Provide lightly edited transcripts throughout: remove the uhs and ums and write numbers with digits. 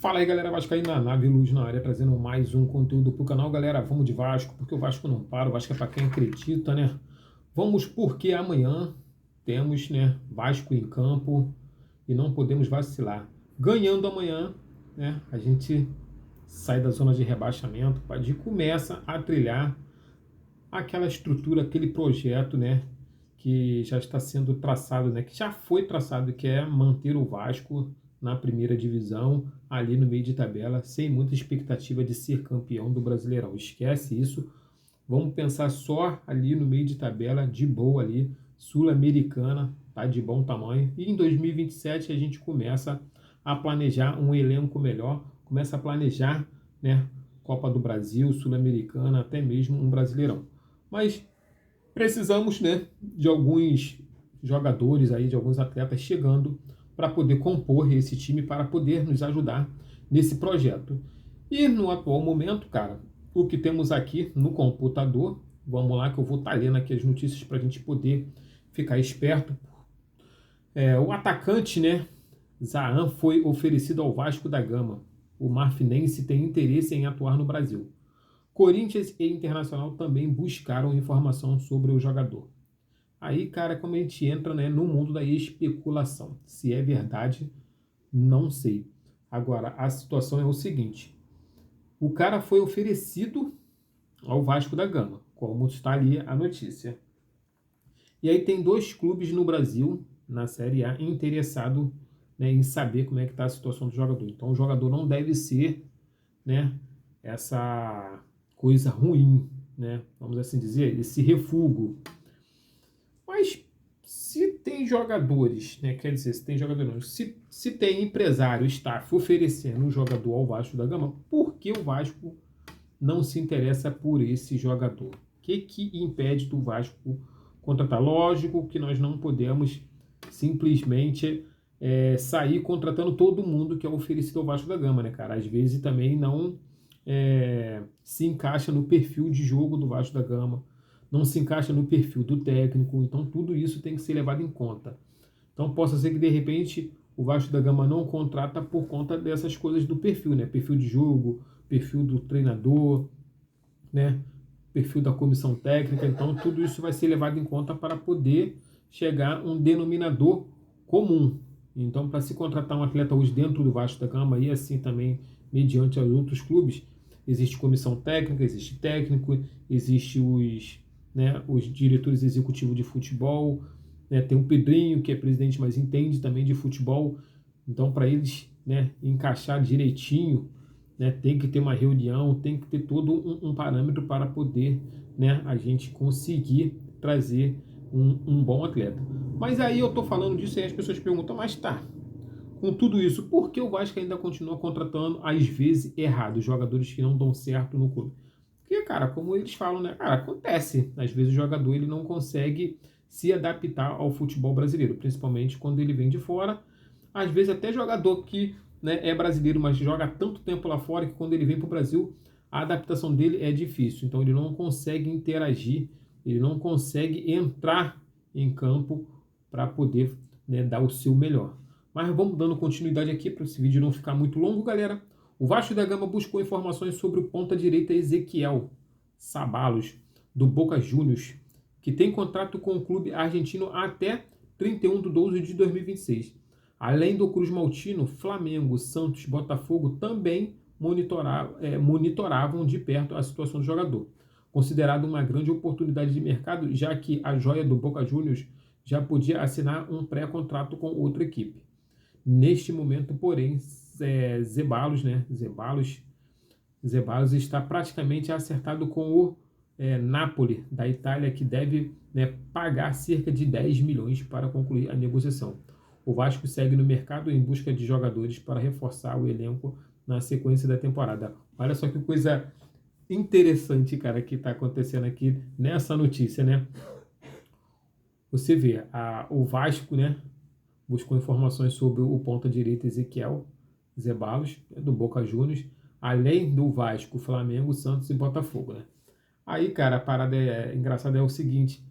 Fala aí, galera vascaína, Nave Luz na área, trazendo mais um conteúdo pro canal. Galera, vamos de Vasco, porque o Vasco não para, o Vasco é para quem acredita, né? Vamos porque amanhã temos, né, Vasco em campo e não podemos vacilar. Ganhando amanhã, né, a gente sai da zona de rebaixamento e começa a trilhar aquela estrutura, aquele projeto, né, que já está sendo traçado, né, que já foi traçado, que é manter o Vasco na primeira divisão, ali no meio de tabela, sem muita expectativa de ser campeão do Brasileirão. Esquece isso. Vamos pensar só ali no meio de tabela, de boa ali, Sul-Americana, tá de bom tamanho. E em 2027 a gente começa a planejar um elenco melhor, começa a planejar, né, Copa do Brasil, Sul-Americana, até mesmo um Brasileirão. Mas precisamos, né, de alguns jogadores aí, de alguns atletas chegando para poder compor esse time, para poder nos ajudar nesse projeto. E no atual momento, cara, o que temos aqui no computador, vamos lá que eu vou estar lendo aqui as notícias para a gente poder ficar esperto. O atacante, né, Zahan foi oferecido ao Vasco da Gama. O marfinense tem interesse em atuar no Brasil. Corinthians e Internacional também buscaram informação sobre o jogador. Aí, cara, como a gente entra, né, no mundo da especulação. Se é verdade, não sei. Agora, a situação é o seguinte. O cara foi oferecido ao Vasco da Gama, como está ali a notícia. E aí tem dois clubes no Brasil, na Série A, interessado, né, em saber como é que está a situação do jogador. Então, o jogador não deve ser, né, essa coisa ruim, né, vamos assim dizer, esse refúgio. Mas se tem jogadores, né, quer dizer, se tem jogadores, se tem empresário, staff oferecendo um jogador ao Vasco da Gama, por que o Vasco não se interessa por esse jogador? O que impede do Vasco contratar? Lógico que nós não podemos simplesmente sair contratando todo mundo que é oferecido ao Vasco da Gama, né, cara? Às vezes também não se encaixa no perfil de jogo do Vasco da Gama, não se encaixa no perfil do técnico, então tudo isso tem que ser levado em conta. Então possa ser que de repente o Vasco da Gama não contrata por conta dessas coisas do perfil, né? Perfil de jogo, perfil do treinador, né? Perfil da comissão técnica, então tudo isso vai ser levado em conta para poder chegar a um denominador comum. Então, para se contratar um atleta hoje dentro do Vasco da Gama e assim também mediante os outros clubes, existe comissão técnica, existe técnico, existe os diretores executivos de futebol, né? Tem o Pedrinho, que é presidente, mas entende também de futebol. Então, para eles, né, encaixar direitinho, né, tem que ter uma reunião, tem que ter todo um parâmetro para poder, né, a gente conseguir trazer um bom atleta. Mas aí eu estou falando disso e as pessoas perguntam, mas tá, com tudo isso, por que o Vasco ainda continua contratando, às vezes, errado, jogadores que não dão certo no clube? Porque, cara, como eles falam, né, cara, acontece. Às vezes o jogador ele não consegue se adaptar ao futebol brasileiro, principalmente quando ele vem de fora. Às vezes até jogador que, né, é brasileiro, mas joga há tanto tempo lá fora que quando ele vem para o Brasil, a adaptação dele é difícil. Então ele não consegue interagir, ele não consegue entrar em campo para poder, né, dar o seu melhor. Mas vamos dando continuidade aqui para esse vídeo não ficar muito longo, galera. O Vasco da Gama buscou informações sobre o ponta-direita Ezequiel Sabalos, do Boca Juniors, que tem contrato com o clube argentino até 31 de 12 de 2026. Além do Cruz Maltino, Flamengo, Santos, Botafogo também monitoravam de perto a situação do jogador. Considerado uma grande oportunidade de mercado, já que a joia do Boca Juniors já podia assinar um pré-contrato com outra equipe. Neste momento, porém, Zeballos está praticamente acertado com o Napoli, da Itália, que deve, né, pagar cerca de 10 milhões para concluir a negociação. O Vasco segue no mercado em busca de jogadores para reforçar o elenco na sequência da temporada. Olha só que coisa interessante, cara, que está acontecendo aqui nessa notícia, né? Você vê, o Vasco, né, buscou informações sobre o ponta-direita Ezequiel Zeballos, do Boca Juniors, além do Vasco, Flamengo, Santos e Botafogo, né? Aí, cara, a parada engraçada é o seguinte,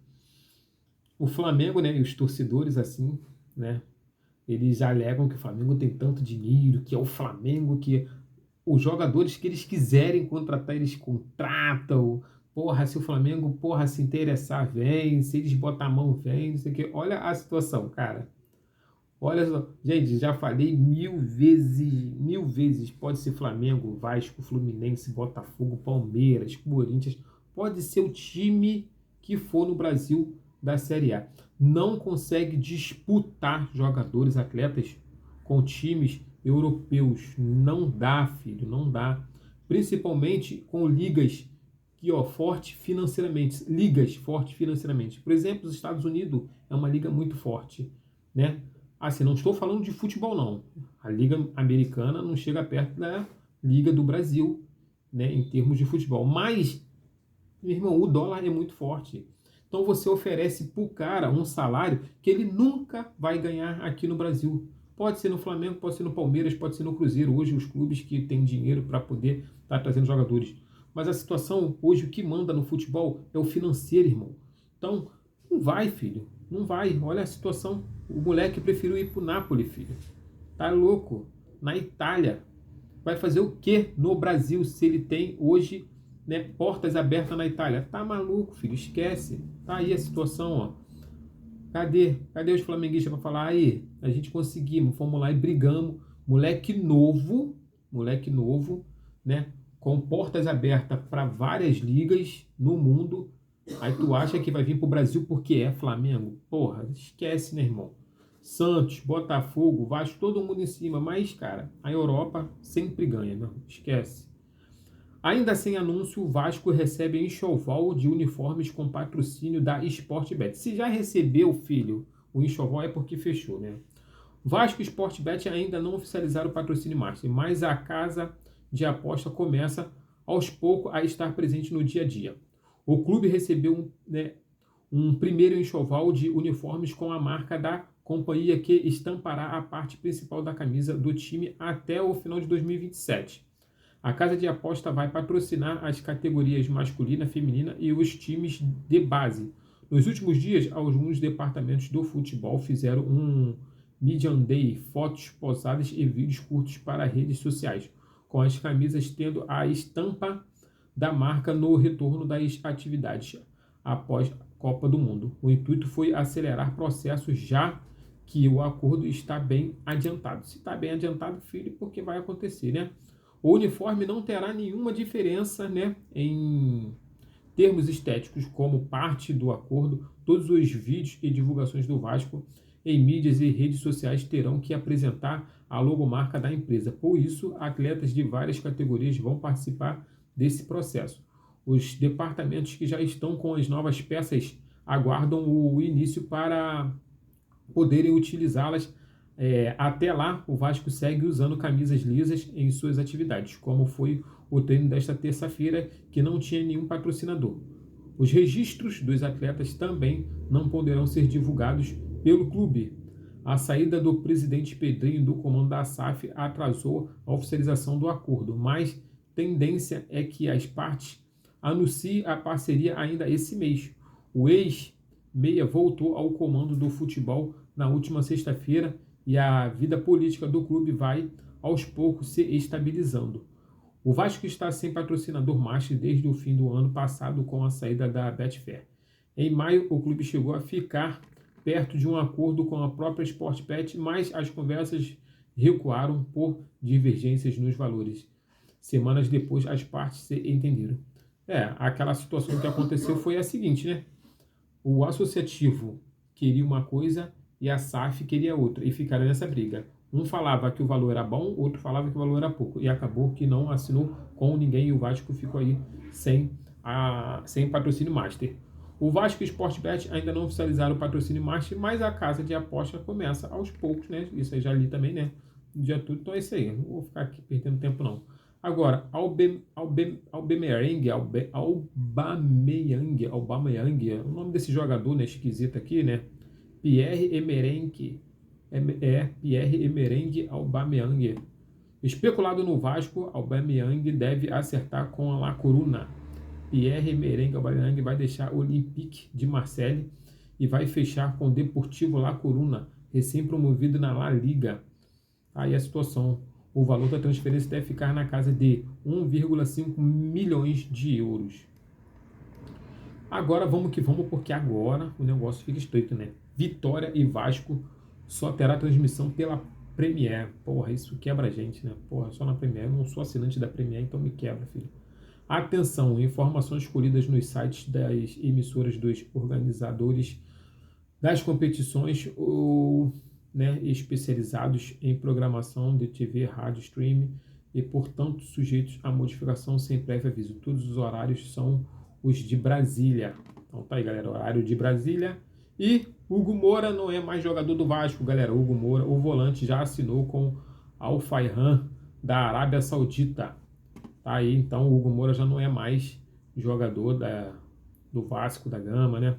o Flamengo, né, e os torcedores, assim, né, Eles alegam que o Flamengo tem tanto dinheiro, que é o Flamengo, que os jogadores que eles quiserem contratar, eles contratam. Porra, se o Flamengo, porra, se interessar, vem. Se eles botar a mão, vem. Não sei o quê. Olha a situação, cara. Olha só. Gente, já falei mil vezes. Pode ser Flamengo, Vasco, Fluminense, Botafogo, Palmeiras, Corinthians. Pode ser o time que for no Brasil da Série A. Não consegue disputar jogadores, atletas com times europeus. Não dá, filho, não dá. Principalmente com ligas que, ó, forte financeiramente. Ligas fortes financeiramente. Por exemplo, os Estados Unidos é uma liga muito forte, né? Assim, não estou falando de futebol, não. A liga americana não chega perto da liga do Brasil, né, em termos de futebol. Mas, meu irmão, o dólar é muito forte. Então você oferece para o cara um salário que ele nunca vai ganhar aqui no Brasil. Pode ser no Flamengo, pode ser no Palmeiras, pode ser no Cruzeiro. Hoje os clubes que têm dinheiro para poder estar trazendo jogadores. Mas a situação hoje, o que manda no futebol é o financeiro, irmão. Então, não vai, filho. Não vai. Olha a situação. O moleque preferiu ir pro Napoli, filho. Tá louco? Na Itália. Vai fazer o quê no Brasil se ele tem hoje, né, portas abertas na Itália? Tá maluco, filho? Esquece. Tá aí a situação, ó. Cadê os flamenguistas para falar? Aí, a gente conseguimos, fomos lá e brigamos. Moleque novo, né? Com portas abertas para várias ligas no mundo. Aí tu acha que vai vir pro Brasil porque é Flamengo? Porra, esquece, né, irmão? Santos, Botafogo, Vasco, todo mundo em cima. Mas, cara, a Europa sempre ganha, não? Esquece. Ainda sem anúncio, o Vasco recebe enxoval de uniformes com patrocínio da Sportbet. Se já recebeu, filho, o enxoval é porque fechou, né? Vasco e Sportbet ainda não oficializaram o patrocínio master, mas a casa de aposta começa aos poucos a estar presente no dia a dia. O clube recebeu um primeiro enxoval de uniformes com a marca da companhia que estampará a parte principal da camisa do time até o final de 2027. A casa de aposta vai patrocinar as categorias masculina, feminina e os times de base. Nos últimos dias, alguns departamentos do futebol fizeram um Media Day, fotos posadas e vídeos curtos para redes sociais, com as camisas tendo a estampa da marca no retorno das atividades após a Copa do Mundo. O intuito foi acelerar processos, já que o acordo está bem adiantado. Se está bem adiantado, filho, porque vai acontecer, né? O uniforme não terá nenhuma diferença, né, em termos estéticos, como parte do acordo. Todos os vídeos e divulgações do Vasco em mídias e redes sociais terão que apresentar a logomarca da empresa. Por isso, atletas de várias categorias vão participar desse processo. Os departamentos que já estão com as novas peças aguardam o início para poderem utilizá-las. Até lá, o Vasco segue usando camisas lisas em suas atividades, como foi o treino desta terça-feira, que não tinha nenhum patrocinador. Os registros dos atletas também não poderão ser divulgados pelo clube. A saída do presidente Pedrinho do comando da SAF atrasou a oficialização do acordo, mas tendência é que as partes anunciem a parceria ainda esse mês. O ex-meia voltou ao comando do futebol na última sexta-feira e a vida política do clube vai, aos poucos, se estabilizando. O Vasco está sem patrocinador master desde o fim do ano passado com a saída da Betfair. Em maio, o clube chegou a ficar perto de um acordo com a própria Sportbet, mas as conversas recuaram por divergências nos valores. Semanas depois, as partes se entenderam. Aquela situação que aconteceu foi a seguinte, né? O associativo queria uma coisa e a SAF queria outra, e ficaram nessa briga. Um falava que o valor era bom, outro falava que o valor era pouco, e acabou que não assinou com ninguém, e o Vasco ficou aí sem patrocínio master. O Vasco e o Sportbet ainda não oficializaram o patrocínio master, mas a casa de aposta começa aos poucos, né? Isso aí já li também, né? No dia tudo, então é isso aí. Não vou ficar aqui perdendo tempo, não. Agora, Aubameyang, o nome desse jogador, né, esquisito aqui, né? Pierre-Emerick Aubameyang. Especulado no Vasco, Aubameyang deve acertar com a La Coruna. Pierre-Emerick Aubameyang vai deixar o Olympique de Marseille e vai fechar com o Deportivo La Coruna, recém-promovido na La Liga. Aí a situação, o valor da transferência deve ficar na casa de 1,5 milhões de euros. Agora vamos que vamos, porque agora o negócio fica estreito, né? Vitória e Vasco só terá transmissão pela Premier. Porra, isso quebra a gente, né? Porra, só na Premier. Eu não sou assinante da Premier, então me quebra, filho. Atenção, informações escolhidas nos sites das emissoras dos organizadores das competições ou, né, especializados em programação de TV, rádio, streaming e, portanto, sujeitos a modificação sem prévio aviso. Todos os horários são os de Brasília. Então tá aí, galera, horário de Brasília. E Hugo Moura não é mais jogador do Vasco, galera. Hugo Moura, o volante, já assinou com Al Fayhan da Arábia Saudita. Tá aí, então o Hugo Moura já não é mais jogador do Vasco da Gama, né?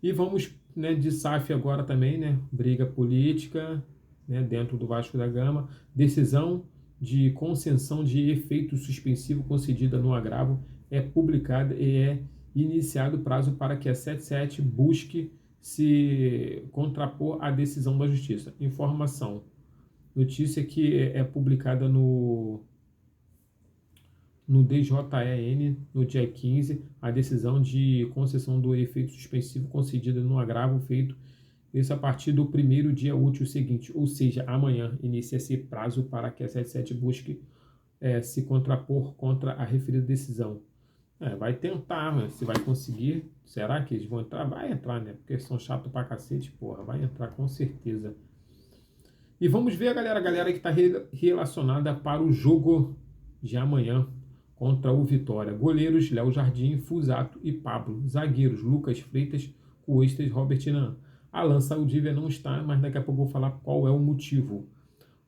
E vamos, né, de SAF agora também, né? Briga política, né, dentro do Vasco da Gama. Decisão de concessão de efeito suspensivo concedida no agravo é publicada e é iniciado o prazo para que a 77 busque se contrapor à decisão da Justiça. Informação. Notícia que é publicada no DJEN, no dia 15, a decisão de concessão do efeito suspensivo concedida no agravo feito isso a partir do primeiro dia útil seguinte, ou seja, amanhã inicia-se prazo para que a 77 busque se contrapor contra a referida decisão. Vai tentar, né? Se vai conseguir. Será que eles vão entrar? Vai entrar, né? Porque são chatos pra cacete, porra. Vai entrar com certeza. E vamos ver a galera que está relacionada para o jogo de amanhã contra o Vitória. Goleiros, Léo Jardim, Fusato e Pablo. Zagueiros, Lucas Freitas, Cuestas, Robert Nan. Alan Saldívia não está, mas daqui a pouco eu vou falar qual é o motivo.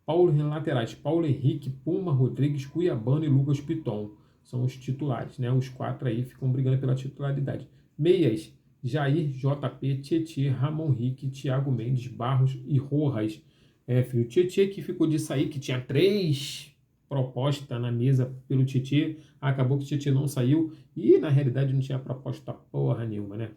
Paulo em laterais, Paulo Henrique, Puma, Rodrigues, Cuiabano e Lucas Piton. São os titulares, né? Os 4 aí ficam brigando pela titularidade. Meias, Jair, JP, Tietê, Ramon Rique, Thiago Mendes, Barros e Rojas. Filho, Tietê que ficou de sair, que tinha 3 propostas na mesa pelo Tietê, acabou que o Tietê não saiu e na realidade não tinha proposta porra nenhuma, né?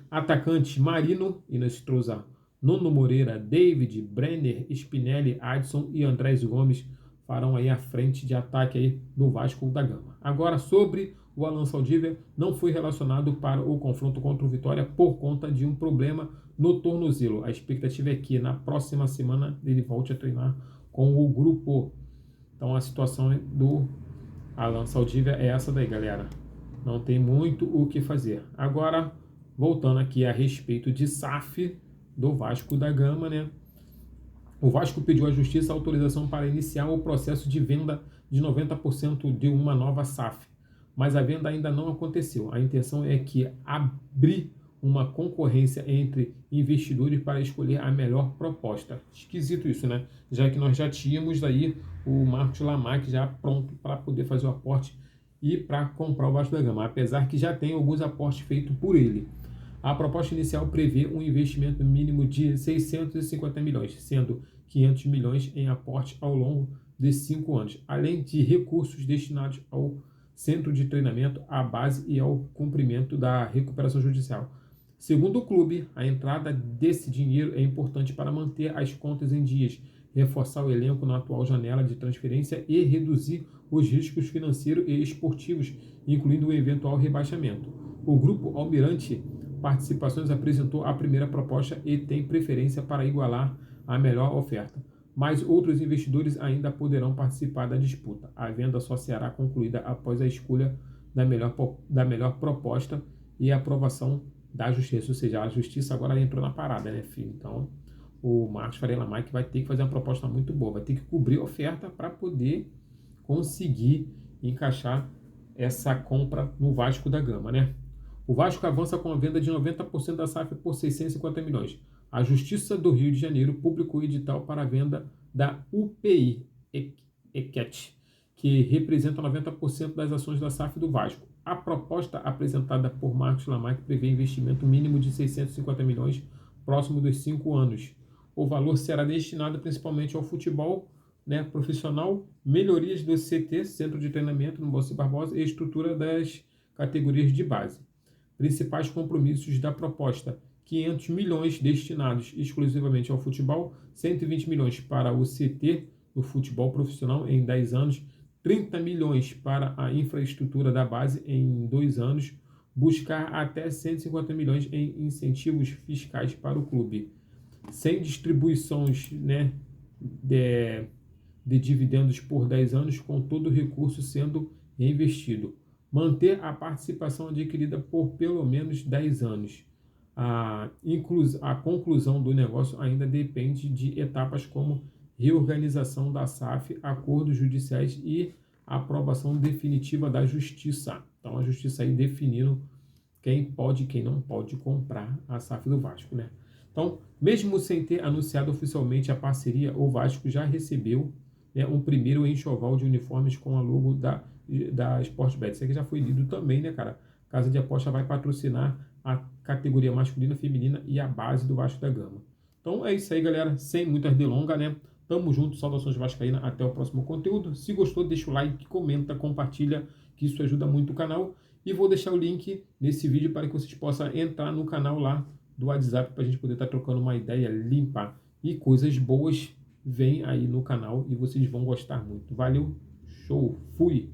Atacantes, Marino, Inestrosa, Nuno Moreira, David, Brenner, Spinelli, Adson e Andrés Gomes farão aí a frente de ataque aí do Vasco da Gama. Agora, sobre o Alan Saldívia, não foi relacionado para o confronto contra o Vitória por conta de um problema no tornozelo. A expectativa é que na próxima semana ele volte a treinar com o grupo. Então a situação do Alan Saldívia é essa daí, galera. Não tem muito o que fazer. Agora, voltando aqui a respeito de SAF do Vasco da Gama, né? O Vasco pediu à Justiça autorização para iniciar o processo de venda de 90% de uma nova SAF, mas a venda ainda não aconteceu. A intenção é que abrir uma concorrência entre investidores para escolher a melhor proposta. Esquisito isso, né? Já que nós já tínhamos aí o Marcos Lamack já pronto para poder fazer o aporte e para comprar o Vasco da Gama, apesar que já tem alguns aportes feitos por ele. A proposta inicial prevê um investimento mínimo de 650 milhões, sendo 500 milhões em aporte ao longo de 5 anos, além de recursos destinados ao centro de treinamento, à base e ao cumprimento da recuperação judicial. Segundo o clube, a entrada desse dinheiro é importante para manter as contas em dias, reforçar o elenco na atual janela de transferência e reduzir os riscos financeiros e esportivos, incluindo o eventual rebaixamento. O grupo Almirante Participações apresentou a primeira proposta e tem preferência para igualar a melhor oferta, mas outros investidores ainda poderão participar da disputa. A venda só será concluída após a escolha da melhor proposta e a aprovação da Justiça, ou seja, a Justiça agora entrou na parada, né, filho? Então, o Marcos Faria Lamack vai ter que fazer uma proposta muito boa, vai ter que cobrir a oferta para poder conseguir encaixar essa compra no Vasco da Gama, né? O Vasco avança com a venda de 90% da SAF por 650 milhões. A Justiça do Rio de Janeiro publicou o edital para a venda da UPI Equet, que representa 90% das ações da SAF do Vasco. A proposta apresentada por Marcos Lamack prevê investimento mínimo de 650 milhões próximo dos 5 anos. O valor será destinado principalmente ao futebol, né, profissional, melhorias do CT, Centro de Treinamento, no Moacir Barbosa, e estrutura das categorias de base. Principais compromissos da proposta, 500 milhões destinados exclusivamente ao futebol, 120 milhões para o CT, o futebol profissional, em 10 anos, 30 milhões para a infraestrutura da base em 2 anos, buscar até 150 milhões em incentivos fiscais para o clube. Sem distribuições, né, de dividendos por 10 anos, com todo o recurso sendo reinvestido. Manter a participação adquirida por pelo menos 10 anos. A conclusão do negócio ainda depende de etapas como reorganização da SAF, acordos judiciais e aprovação definitiva da Justiça. Então, a Justiça aí definindo quem pode e quem não pode comprar a SAF do Vasco, né? Então, mesmo sem ter anunciado oficialmente a parceria, o Vasco já recebeu, né, um primeiro enxoval de uniformes com a logo da Sportbet. Isso aqui já foi lido também, né, cara? Casa de Aposta vai patrocinar a categoria masculina, feminina e a base do Vasco da Gama. Então é isso aí, galera. Sem muitas delongas, né? Tamo junto, saudações vascaína. Até o próximo conteúdo. Se gostou, deixa o like, comenta, compartilha, que isso ajuda muito o canal. E vou deixar o link nesse vídeo para que vocês possam entrar no canal lá do WhatsApp para a gente poder estar trocando uma ideia limpa. E coisas boas vêm aí no canal e vocês vão gostar muito. Valeu, show, fui!